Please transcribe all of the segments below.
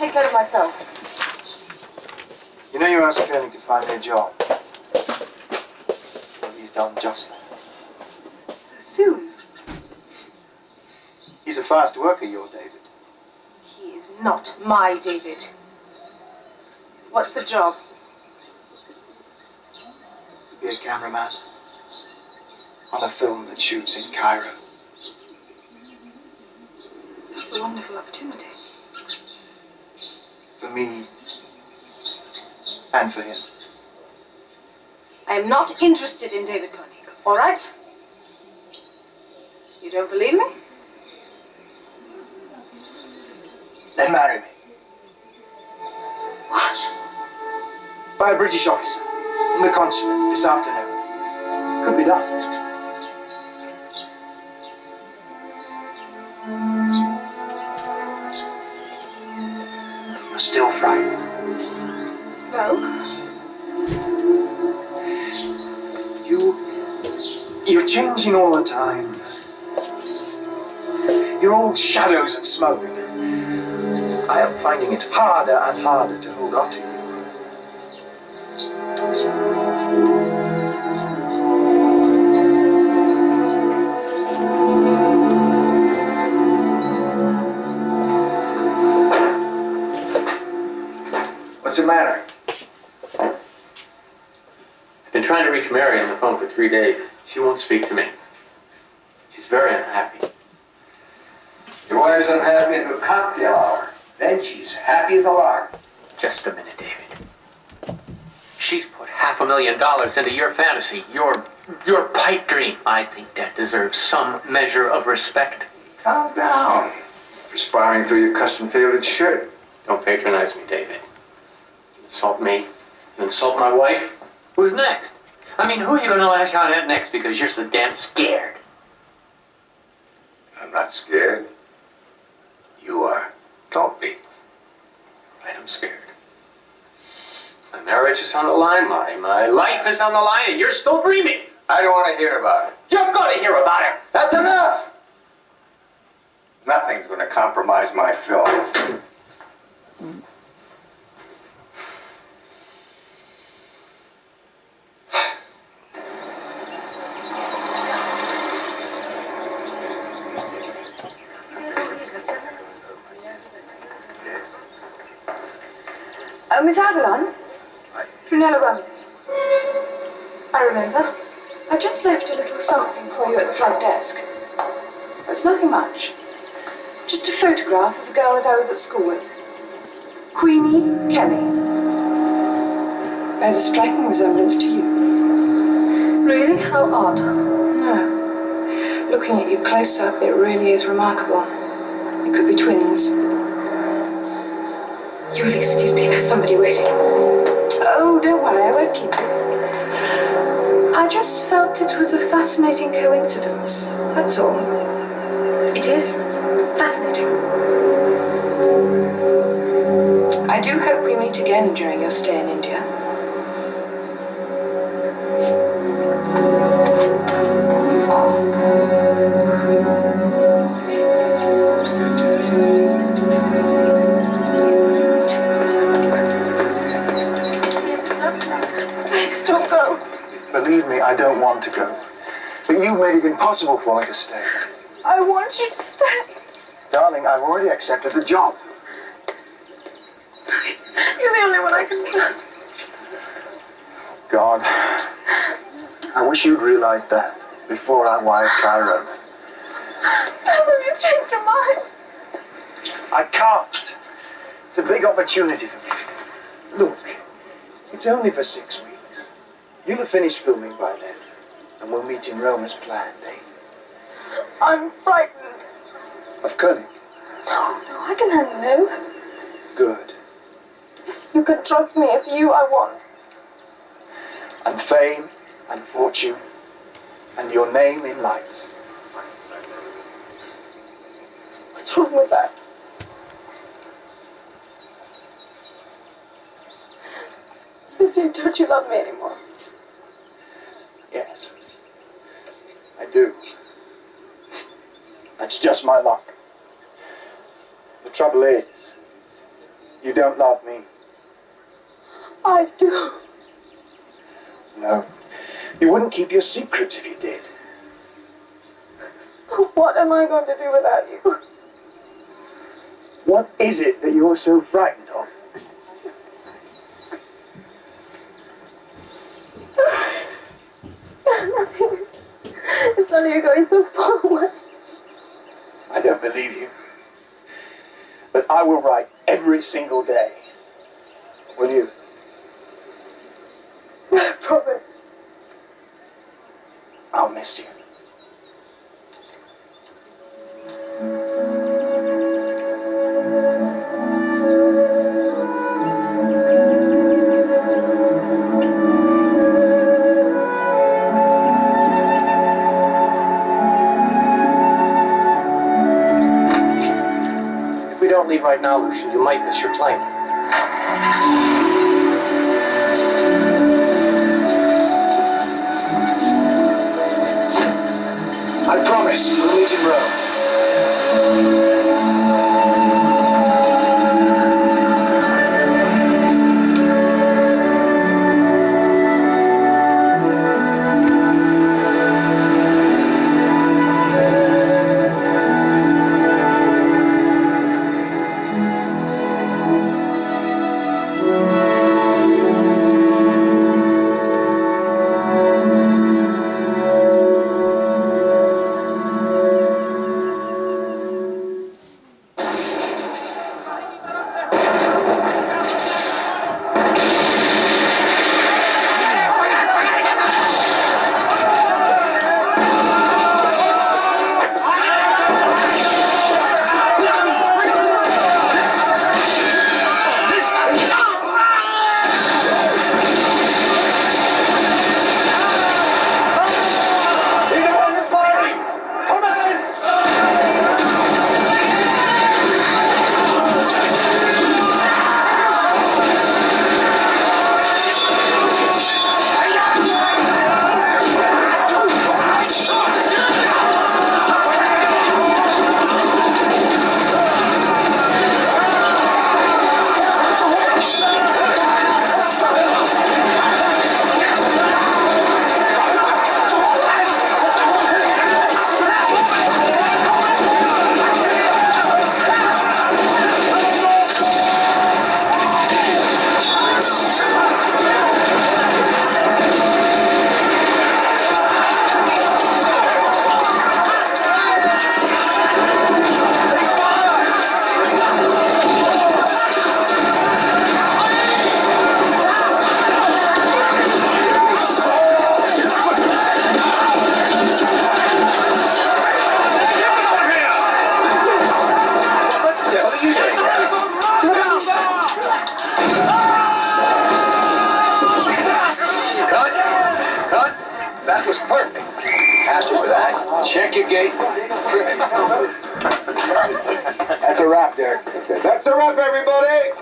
take care of myself. You know you asked Koenig to find me a job. Well, he's done just that. So soon? He's a fast worker, your David. He is not my David. What's the job? To be a cameraman on a film that shoots in Cairo. That's a wonderful opportunity. For me and for him. I am not interested in David Koenig, all right? You don't believe me? Then marry me. What? By a British officer in the consulate this afternoon. Could be done. You're still frightened. No. You're changing all the time. You're all shadows and smoke. I am finding it harder and harder to hold on to you. What's the matter? I've been trying to reach Mary on the phone for 3 days. She won't speak to me. She's very unhappy. Your wife's unhappy at the cocktail hour. Then she's happy as a lark. Just a minute, David. She's put $500,000 into your fantasy, your pipe dream. I think that deserves some measure of respect. Calm down. Perspiring through your custom-tailored shirt. Don't patronize me, David. You insult me. You insult my wife. Who's next? I mean, who are you going to lash out at next because you're so damn scared? I'm not scared. You are. Don't be. Right, I'm scared. My marriage is on the line, my life is on the line, and you're still dreaming. I don't want to hear about it. You're going to hear about it. That's enough! Nothing's going to compromise my film. Oh, Miss Avalon? Prunella Ramsey. I remember. I just left a little something for you at the front desk. It's nothing much. Just a photograph of a girl that I was at school with. Queenie Kelly. Bears a striking resemblance to you. Really? How odd. No. Looking at you close up, it really is remarkable. You could be twins. You will excuse me, there's somebody waiting. Oh, don't worry, I won't keep you. I just felt it was a fascinating coincidence, that's all. It is fascinating. I do hope we meet again during your stay in India. Please don't go. Believe me, I don't want to go. But you made it impossible for me to stay. I want you to stay. Darling, I've already accepted the job. You're the only one I can trust. God, I wish you'd realized that before I wired Cairo. How have you changed your mind? I can't. It's a big opportunity for me. Look, it's only for 6 weeks. You'll have finished filming by then, and we'll meet in Rome as planned, eh? I'm frightened. Of Koenig? No, I can handle him. Good. You can trust me, it's you I want. And fame, and fortune, and your name in lights. What's wrong with that? Lucy, don't you love me anymore? Yes, I do. That's just my luck. The trouble is, You don't love me? I do. No. You wouldn't keep your secrets if you did. What am I going to do without you? What is it that you're so frightened of? Nothing. It's only you're going so far away. I don't believe you. But I will write every single day. Will you? I promise. I'll miss you. If we don't leave right now, Lucian, you might miss your plane. I promise. We'll meet in Rome. That was perfect. Happy with that. Check your gate. That's a wrap, Derek. That's a wrap, everybody.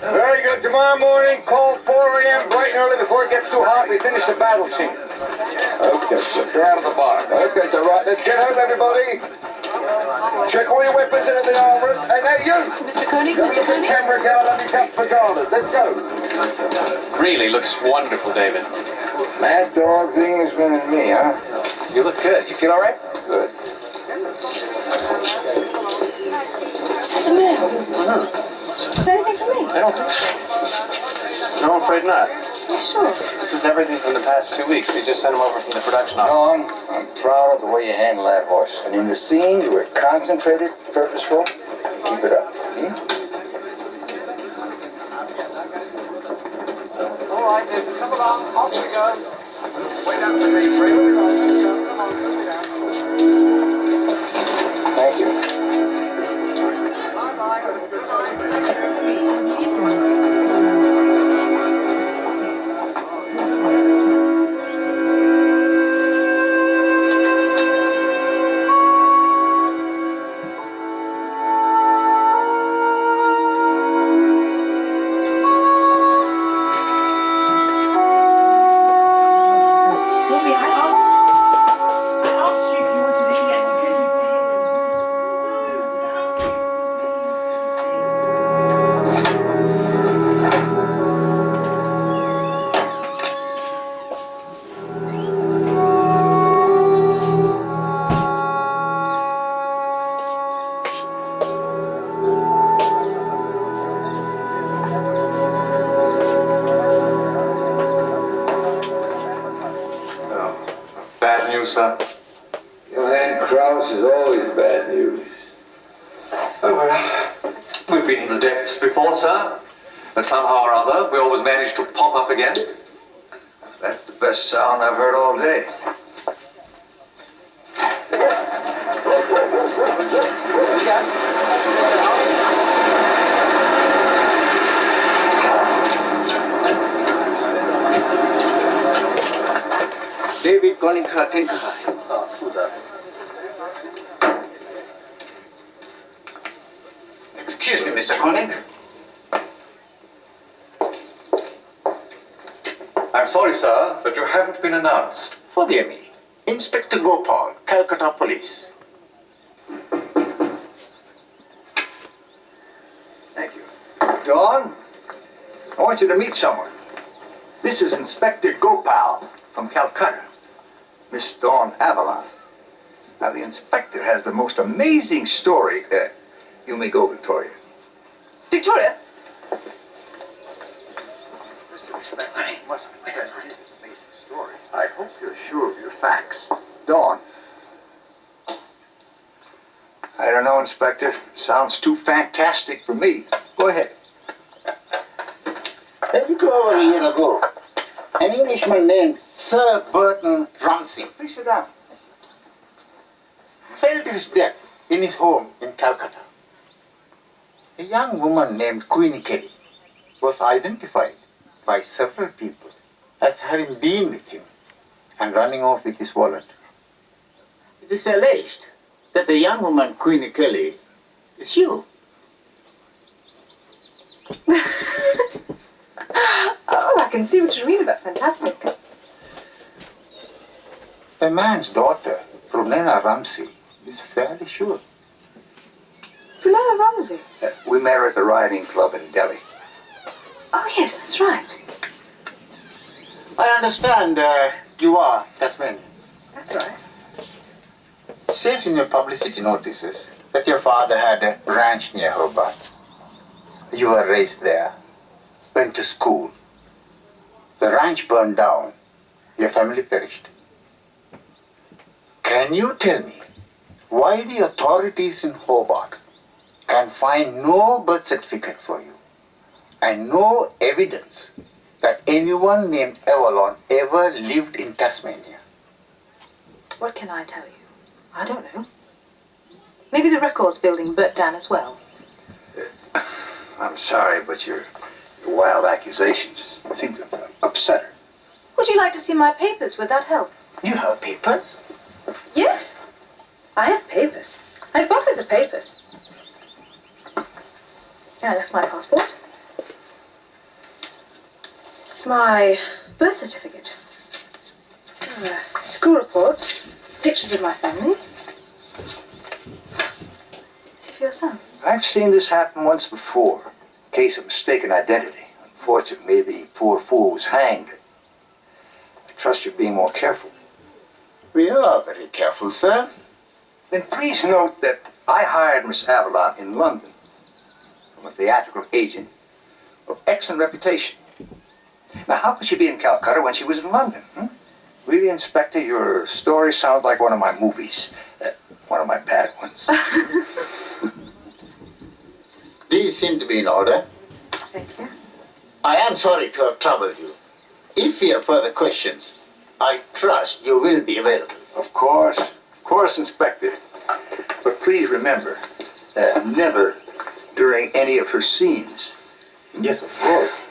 Very good. Tomorrow morning, call 4 a.m. bright and early before it gets too hot. We finish the battle scene. Okay, so they're out of the bar. Okay, so right, let's get home, everybody. Check all your weapons and the armor. And now you! Mr. Koenig, Mr. Koenig? Camera guard on your cup for dollars. Let's go. Really looks wonderful, David. Mad dog thing has been in me, huh? You look good. You feel all right? Good. Is that the mail? Is there anything for me? I don't think so. No, I'm afraid not. Are you sure? This is everything from the past 2 weeks. We just sent them over from the production office. Dawn, I'm proud of the way you handle that horse. And in the scene, you were concentrated, purposeful. Keep it up. All right, then, come along, off we go. Wait down for me, Fred. Come on, let's go down. Thank you. I asked you if you wanted to eat anything. news, sir? Johann Kraus is always bad news. Oh, well, we've been in the depths before, sir. But somehow or other, we always manage to pop up again. That's the best sound I've heard all day. David Konica Tenkai. Excuse me, Mr. Koenig. I'm sorry, sir, but you haven't been announced. Forgive me. Inspector Gopal, Calcutta Police. Thank you. Dawn, I want you to meet someone. This is Inspector Gopal from Calcutta. Miss Dawn Avalon. Now, the inspector has the most amazing story. You may go, Victoria. Victoria? Mr. Inspector, Hurry. must Wait outside. Amazing story. I hope you're sure of your facts. Dawn. I don't know, Inspector. It sounds too fantastic for me. Go ahead. A little over a year ago, an Englishman named Sir Burton Ramsay, Please sit down. fell to his death in his home in Calcutta. A young woman named Queenie Kelly was identified by several people as having been with him and running off with his wallet. It is alleged that the young woman Queenie Kelly is you. Oh, I can see what you mean about fantastic. The man's daughter, Prunella Ramsay, is fairly sure. Prunella Ramsay? We met her at the riding club in Delhi. Oh, yes, that's right. I understand you are Tasmanian. That's right. It says in your publicity notices that your father had a ranch near Hobart. You were raised there, went to school. The ranch burned down. Your family perished. Can you tell me why the authorities in Hobart can find no birth certificate for you and no evidence that anyone named Avalon ever lived in Tasmania? What can I tell you? I don't know. Maybe the records building burnt down as well. I'm sorry, but your wild accusations seem to have upset her. Would you like to see my papers? Would that help? You have papers? Yes. I have papers. I have boxes of papers. Yeah, that's my passport. It's my birth certificate. School reports, pictures of my family. See for yourself. I've seen this happen once before. Case of mistaken identity. Unfortunately, the poor fool was hanged. I trust you're being more careful. We are very careful, sir. Then please note that I hired Miss Avalon in London from a theatrical agent of excellent reputation. Now, how could she be in Calcutta when she was in London? Really, Inspector, your story sounds like one of my movies. One of my bad ones. These seem to be in order. Thank you. I am sorry to have troubled you. If you have further questions, I trust you will be available. Of course, Inspector. But please remember, never during any of her scenes. Yes, of course.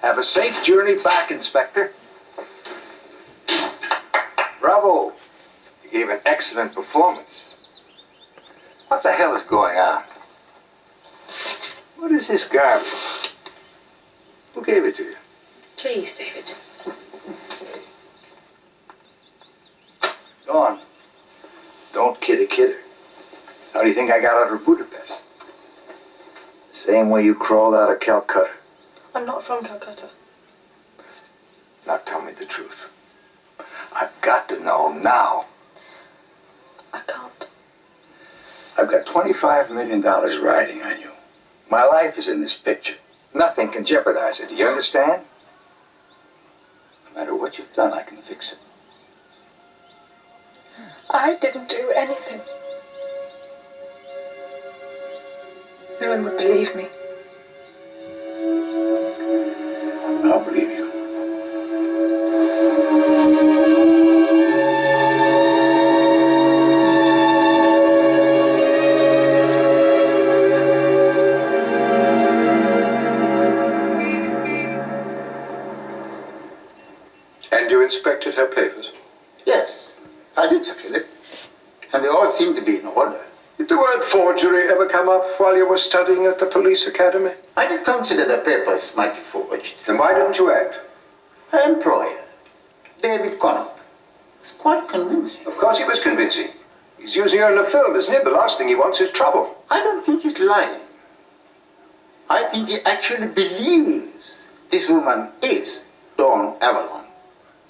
Have a safe journey back, Inspector. Bravo. You gave an excellent performance. What the hell is going on? What is this garbage? Who gave it to you? Please, David. Go on. Don't kid a kidder. How do you think I got out of Budapest? The same way you crawled out of Calcutta. I'm not from Calcutta. Now tell me the truth. I've got to know now. I can't. I've got $25 million riding on you. My life is in this picture. Nothing can jeopardize it. Do you understand? No matter what you've done, I can fix it. I didn't do anything. No one would believe me. I'll believe you. And you inspected her papers? Yes, I did, Sir Philip. And they all seem to be in order. Did the word forgery ever come up while you were studying at the police academy? I did consider the papers might be forged. Then why didn't you act? Her employer, David Connock, was quite convincing. Of course he was convincing. He's using her in a film, isn't he? The last thing he wants is trouble. I don't think he's lying. I think he actually believes this woman is Dawn Avalon,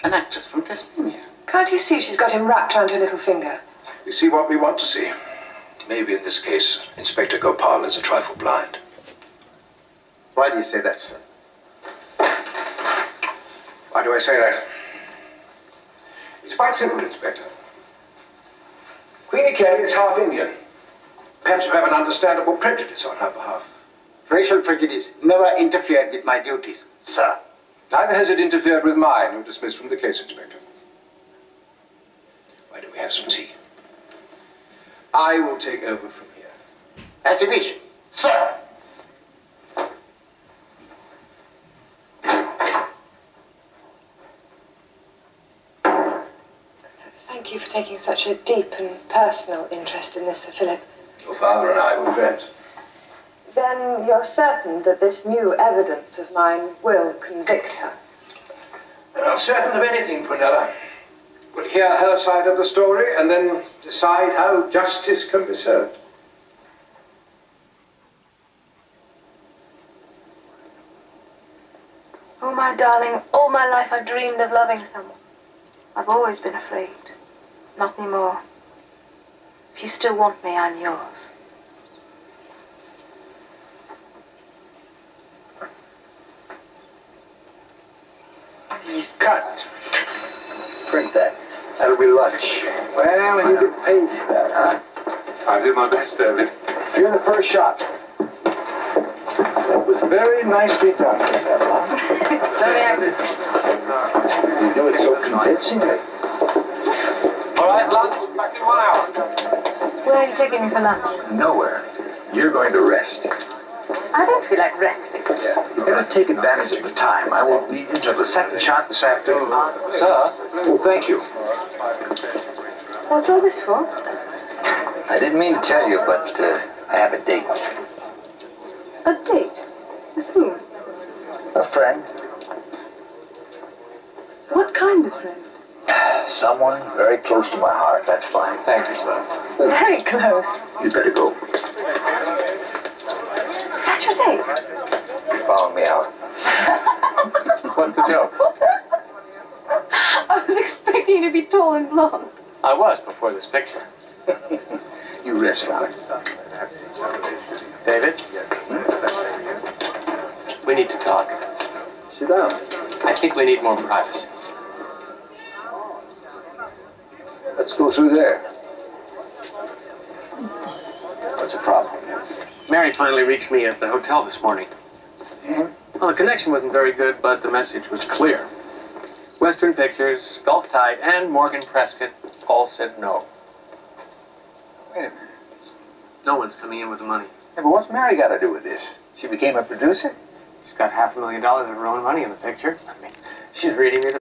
an actress from Tasmania. Can't you see she's got him wrapped around her little finger? You see what we want to see. Maybe in this case, Inspector Gopal is a trifle blind. Why do you say that, sir? Why do I say that? It's quite simple, Inspector. Queenie Kelly is half Indian. Perhaps you have an understandable prejudice on her behalf. Racial prejudice never interfered with my duties, sir. Neither has it interfered with mine. You're dismissed from the case, Inspector. Why don't we have some tea? I will take over from here. As you wish, sir. Thank you for taking such a deep and personal interest in this, Sir Philip. Your father and I were friends. Then you're certain that this new evidence of mine will convict her? I'm not certain of anything, Prunella. We'll hear her side of the story and then decide how justice can be served. Oh, my darling, all my life I've dreamed of loving someone. I've always been afraid. Not anymore. If you still want me, I'm yours. Cut. Print that. That'll be lunch. Well, you get paid for that, huh? I'll do my best, David. You're the first shot. That was very nicely done. It's only acting. You do it so convincingly. All right, lunch. Back in 1 hour. Where are you taking me for lunch? Nowhere. You're going to rest. I don't feel like resting. You better take advantage of the time. I won't be until the second shot this afternoon. Sir, Oh, thank you. What's all this for? I didn't mean to tell you, but I have a date. A date? With whom? A friend. What kind of friend? Someone very close to my heart. That's fine. Thank you, sir. Very close. You better go. Is that your date? You're following me out. What's the joke? I was expecting you to be tall and blonde. I was before this picture. You rest on it. David? We need to talk. Sit down. I think we need more privacy. Let's go through there. What's the problem? Mary finally reached me at the hotel this morning. And? Well, the connection wasn't very good, but the message was clear. Western Pictures, Gulf Tide, and Morgan Prescott all said no. Wait a minute. No one's coming in with the money. Yeah, but what's Mary got to do with this? She became a producer? She's got $500,000 of her own money in the picture. I mean, she's reading me the